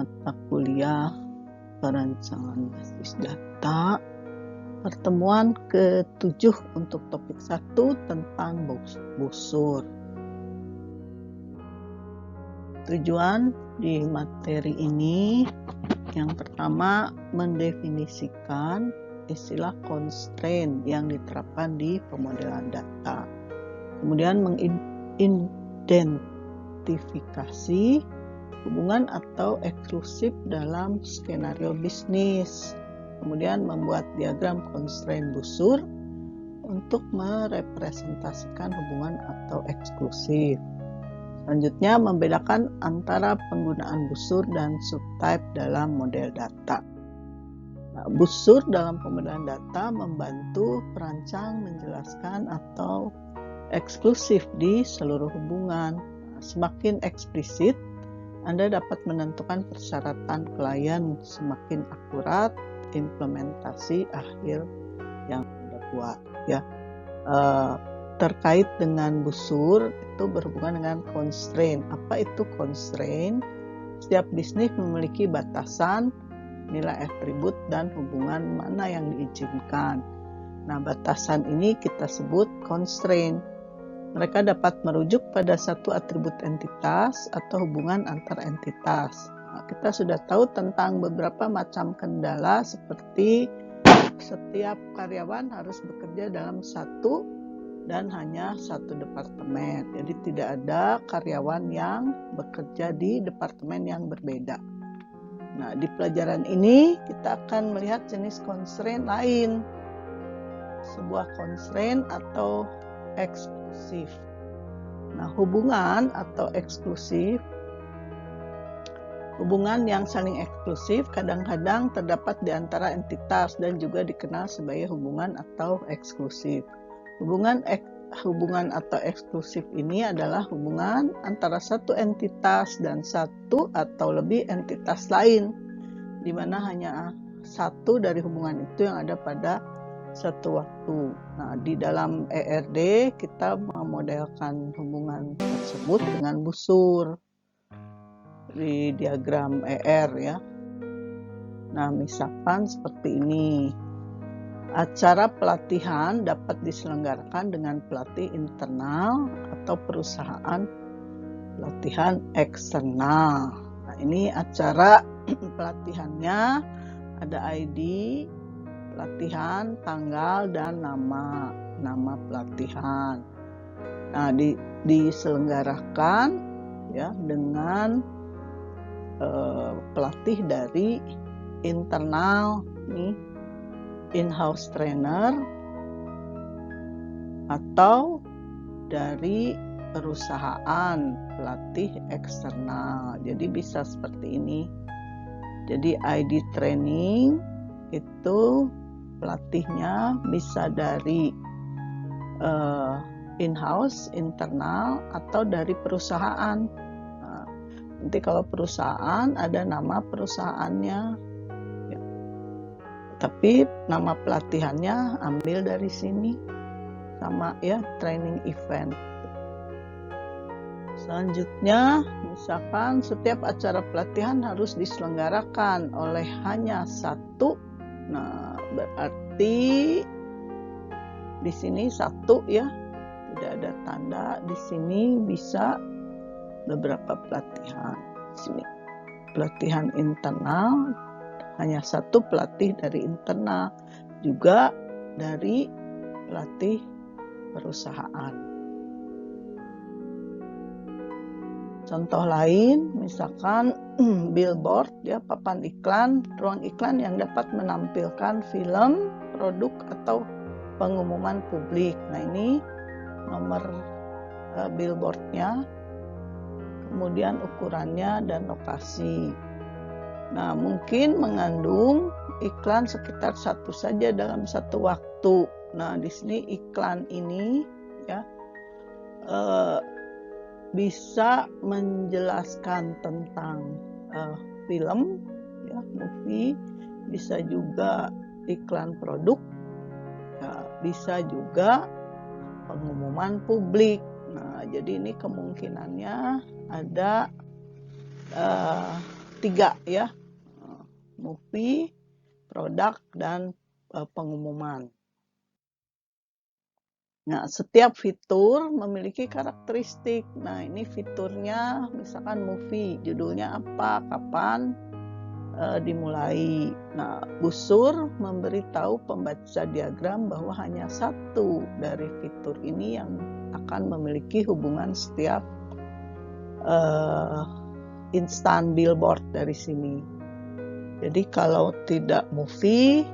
mata kuliah perancangan basis data, pertemuan ke-7 untuk topik 1 tentang busur. Tujuan di materi ini yang pertama mendefinisikan istilah constraint yang diterapkan di pemodelan data. Kemudian mengidentifikasi hubungan atau eksklusif dalam skenario bisnis. Kemudian membuat diagram constraint busur untuk merepresentasikan hubungan atau eksklusif. Selanjutnya membedakan antara penggunaan busur dan subtype dalam model data. Nah, busur dalam pemodelan data membantu perancang menjelaskan atau eksklusif di seluruh hubungan. Nah, semakin eksplisit, Anda dapat menentukan persyaratan klien, semakin akurat implementasi akhir yang Anda buat. Ya, terkait dengan busur itu berhubungan dengan constraint. Apa itu constraint? Setiap bisnis memiliki batasan, nilai atribut dan hubungan mana yang diizinkan. Nah, batasan ini kita sebut constraint. Mereka dapat merujuk pada satu atribut entitas atau hubungan antar entitas. Nah, kita sudah tahu tentang beberapa macam kendala seperti setiap karyawan harus bekerja dalam satu dan hanya satu departemen. Jadi tidak ada karyawan yang bekerja di departemen yang berbeda. Nah, di pelajaran ini kita akan melihat jenis constraint lain. Sebuah constraint atau eksklusif. Nah, hubungan atau eksklusif, hubungan yang saling eksklusif kadang-kadang terdapat di antara entitas dan juga dikenal sebagai hubungan atau eksklusif. Hubungan atau eksklusif ini adalah hubungan antara satu entitas dan satu atau lebih entitas lain, di mana hanya satu dari hubungan itu yang ada pada satu waktu. Nah, di dalam ERD kita memodelkan hubungan tersebut dengan busur di diagram ER ya. Nah, misalkan seperti ini. Acara pelatihan dapat diselenggarakan dengan pelatih internal atau perusahaan pelatihan eksternal. Nah, ini acara pelatihannya ada ID pelatihan, tanggal, dan nama pelatihan. Nah, diselenggarakan ya dengan pelatih dari internal nih, in-house trainer, atau dari perusahaan pelatih eksternal. Jadi bisa seperti ini. Jadi ID training itu pelatihnya bisa dari in-house, internal, atau dari perusahaan. Nah, nanti kalau perusahaan ada nama perusahaannya, ya. Tapi nama pelatihannya ambil dari sini, sama ya, training event. Selanjutnya, misalkan setiap acara pelatihan harus diselenggarakan oleh hanya satu. Nah, berarti di sini satu ya, tidak ada tanda. Di sini bisa beberapa pelatihan. Di sini pelatihan internal, hanya satu pelatih dari internal, juga dari pelatih perusahaan. Contoh lain, misalkan billboard ya, papan iklan, ruang iklan yang dapat menampilkan film, produk atau pengumuman publik. Nah, ini nomor billboardnya, kemudian ukurannya dan lokasi. Nah, mungkin mengandung iklan sekitar satu saja dalam satu waktu. Nah, di sini iklan ini ya bisa menjelaskan tentang film, ya, movie, bisa juga iklan produk, ya, bisa juga pengumuman publik. Nah, jadi ini kemungkinannya ada tiga ya, movie, produk, dan pengumuman. Nah, setiap fitur memiliki karakteristik. Nah, ini fiturnya misalkan movie, judulnya apa, kapan dimulai. Nah, busur memberitahu pembaca diagram bahwa hanya satu dari fitur ini yang akan memiliki hubungan setiap instan billboard dari sini. Jadi kalau tidak movie,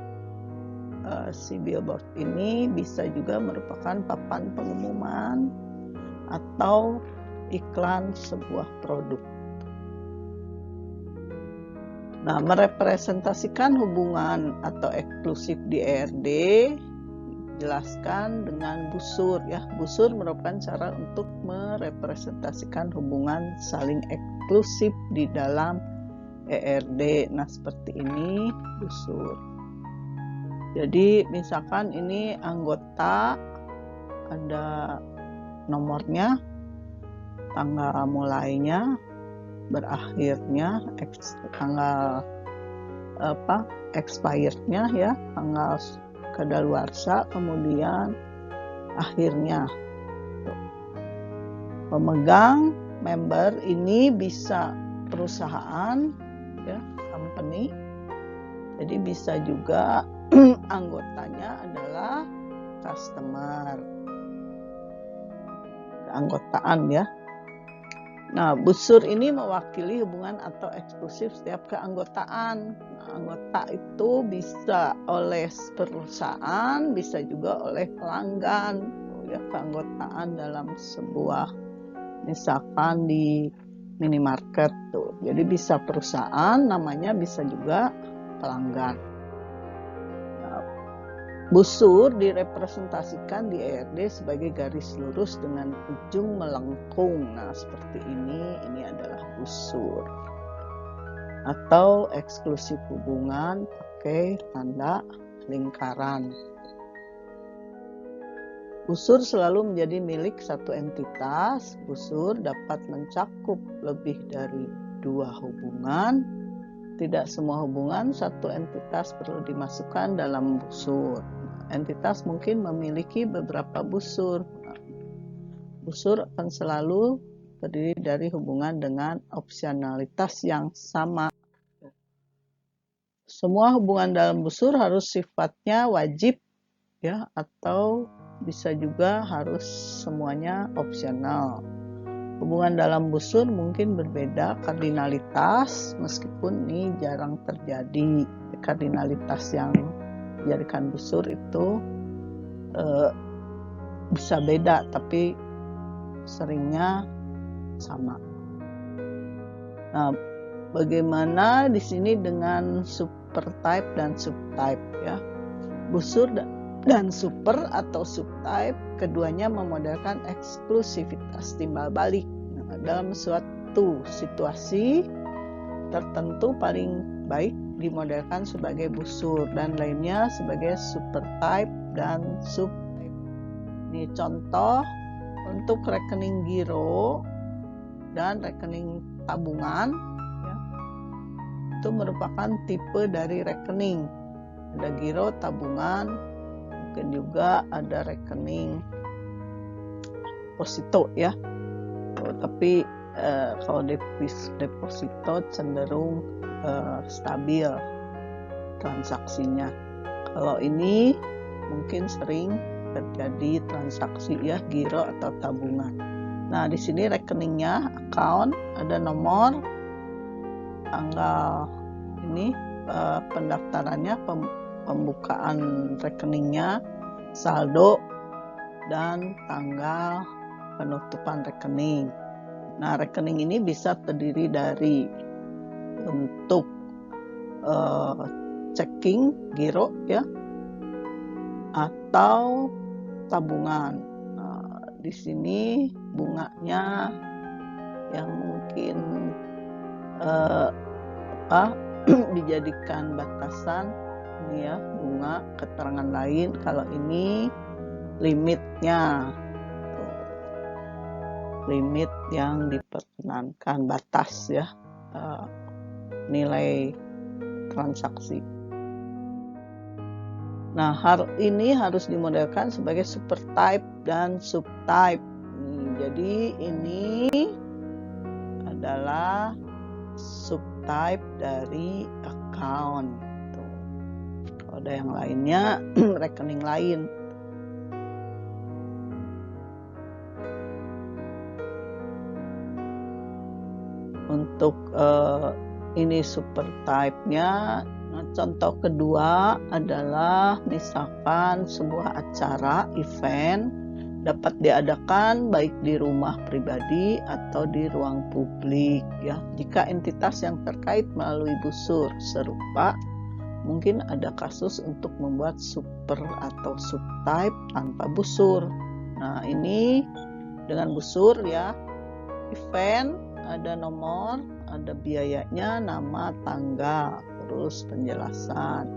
si billboard ini bisa juga merupakan papan pengumuman atau iklan sebuah produk. Nah, merepresentasikan hubungan atau eksklusif di ERD jelaskan dengan busur ya. Busur merupakan cara untuk merepresentasikan hubungan saling eksklusif di dalam ERD. Nah, seperti ini busur. Jadi misalkan ini anggota, ada nomornya, tanggal mulainya, berakhirnya, tanggal expirednya ya, tanggal kadaluarsa, kemudian akhirnya. Pemegang member ini bisa perusahaan ya, company. Jadi bisa juga anggotanya adalah customer, keanggotaan ya. Nah, busur ini mewakili hubungan atau eksklusif setiap keanggotaan. Nah, anggota itu bisa oleh perusahaan, bisa juga oleh pelanggan. Ya, keanggotaan dalam sebuah, misalkan di minimarket tuh. Jadi bisa perusahaan, namanya bisa juga pelanggan. Busur direpresentasikan di ERD sebagai garis lurus dengan ujung melengkung. Nah, seperti ini adalah busur. Atau eksklusif hubungan pakai tanda lingkaran. Busur selalu menjadi milik satu entitas. Busur dapat mencakup lebih dari 2 hubungan. Tidak semua hubungan satu entitas perlu dimasukkan dalam busur. Entitas mungkin memiliki beberapa busur. Busur akan selalu terdiri dari hubungan dengan opsionalitas yang sama. Semua hubungan dalam busur harus sifatnya wajib ya, atau bisa juga harus semuanya opsional. Hubungan dalam busur mungkin berbeda kardinalitas, meskipun ini jarang terjadi. Kardinalitas yang dijadikan busur itu bisa beda, tapi seringnya sama. Nah, bagaimana di sini dengan supertype dan subtype ya? Busur dan super atau subtype, keduanya memodelkan eksklusivitas timbal balik. Nah, dalam suatu situasi tertentu paling baik dimodelkan sebagai busur dan lainnya sebagai supertype dan subtype. Ini contoh untuk rekening giro dan rekening tabungan ya. Itu merupakan tipe dari rekening. Ada giro, tabungan, mungkin juga ada rekening deposito ya. Tapi kalau deposito cenderung stabil transaksinya. Kalau ini mungkin sering terjadi transaksi ya, giro atau tabungan. Nah, di sini rekeningnya, account, ada nomor, tanggal ini pendaftarannya, pembukaan rekeningnya, saldo, dan tanggal penutupan rekening. Nah, rekening ini bisa terdiri dari untuk checking, giro ya, atau tabungan. Nah, di sini bunganya yang mungkin dijadikan batasan ini ya, bunga. Keterangan lain kalau ini limitnya, limit yang diperkenankan, batas ya, nilai transaksi. Nah, hal ini harus dimodelkan sebagai supertype dan subtype. Jadi ini adalah subtype dari account. Kalau ada yang lainnya, rekening lain. Untuk ini supertype-nya. Nah, contoh kedua adalah misalkan sebuah acara, event, dapat diadakan baik di rumah pribadi atau di ruang publik. Ya, jika entitas yang terkait melalui busur serupa, mungkin ada kasus untuk membuat super atau subtype tanpa busur. Nah, ini dengan busur ya, event, ada nomor, ada biayanya, nama, tanggal, terus penjelasan.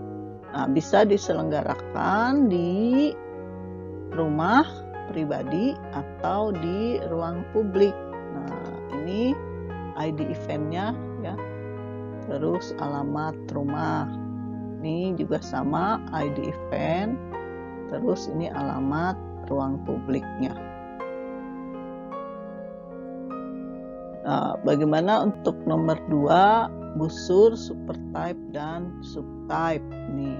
Nah, bisa diselenggarakan di rumah pribadi atau di ruang publik. Nah, ini ID eventnya ya, terus alamat rumah. Ini juga sama, ID event, terus ini alamat ruang publiknya. Nah, bagaimana untuk nomor 2, busur, supertype, dan subtype? Nih,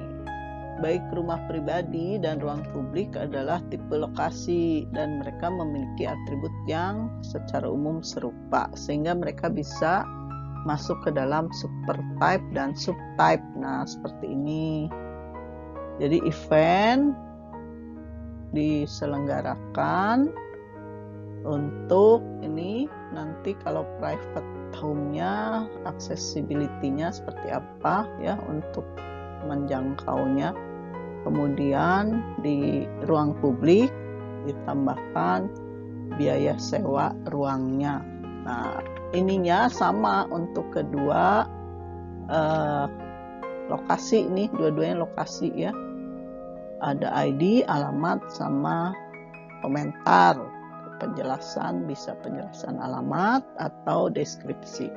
baik rumah pribadi dan ruang publik adalah tipe lokasi dan mereka memiliki atribut yang secara umum serupa sehingga mereka bisa masuk ke dalam supertype dan subtype. Nah, seperti ini. Jadi event diselenggarakan untuk ini nanti kalau private home-nya, accessibility-nya seperti apa ya untuk menjangkaunya. Kemudian di ruang publik ditambahkan biaya sewa ruangnya. Nah, ininya sama untuk kedua lokasi ini, dua-duanya lokasi ya. Ada ID, alamat, sama komentar. Penjelasan, bisa penjelasan alamat atau deskripsi.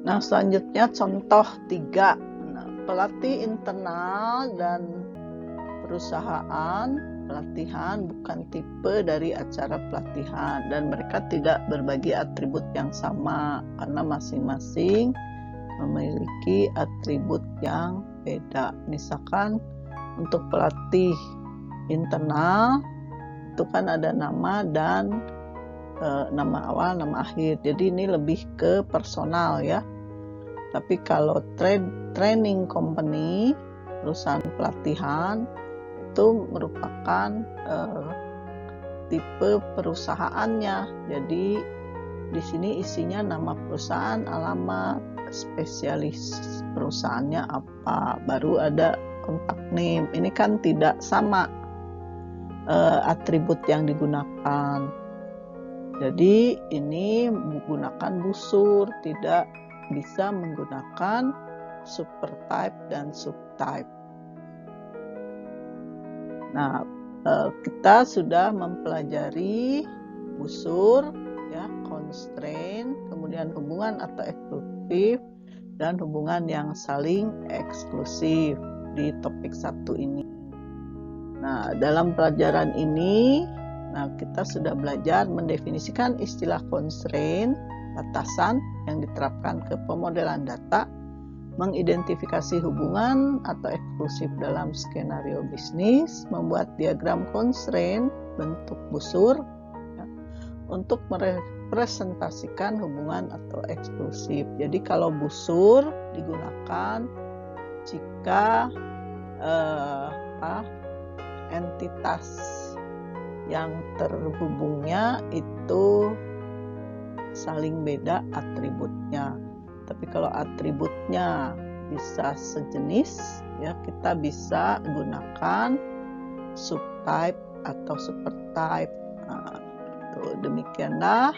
Nah, selanjutnya contoh 3. Nah, pelatih internal dan perusahaan pelatihan bukan tipe dari acara pelatihan dan mereka tidak berbagi atribut yang sama karena masing-masing memiliki atribut yang beda. Misalkan untuk pelatih internal itu kan ada nama dan nama awal, nama akhir. Jadi ini lebih ke personal ya. Tapi kalau training company, perusahaan pelatihan itu merupakan tipe perusahaannya. Jadi di sini isinya nama perusahaan, alamat, spesialis perusahaannya apa, baru ada kontak name. Ini kan tidak sama atribut yang digunakan. Jadi ini menggunakan busur, tidak bisa menggunakan supertype dan subtype. Nah, kita sudah mempelajari busur, ya, constraint, kemudian hubungan atau eksklusif, dan hubungan yang saling eksklusif di topik 1 ini. Nah, dalam pelajaran ini, kita sudah belajar mendefinisikan istilah constraint, batasan yang diterapkan ke pemodelan data, mengidentifikasi hubungan atau eksklusif dalam skenario bisnis, membuat diagram constraint bentuk busur ya, untuk merepresentasikan hubungan atau eksklusif. Jadi kalau busur digunakan jika entitas yang terhubungnya itu saling beda atributnya. Tapi kalau atributnya bisa sejenis, ya kita bisa gunakan subtype atau supertype. Nah, demikianlah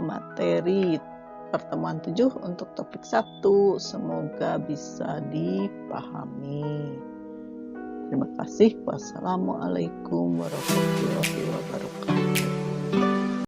materi pertemuan 7 untuk topik 1. Semoga bisa dipahami. Terima kasih. Wassalamualaikum warahmatullahi wabarakatuh.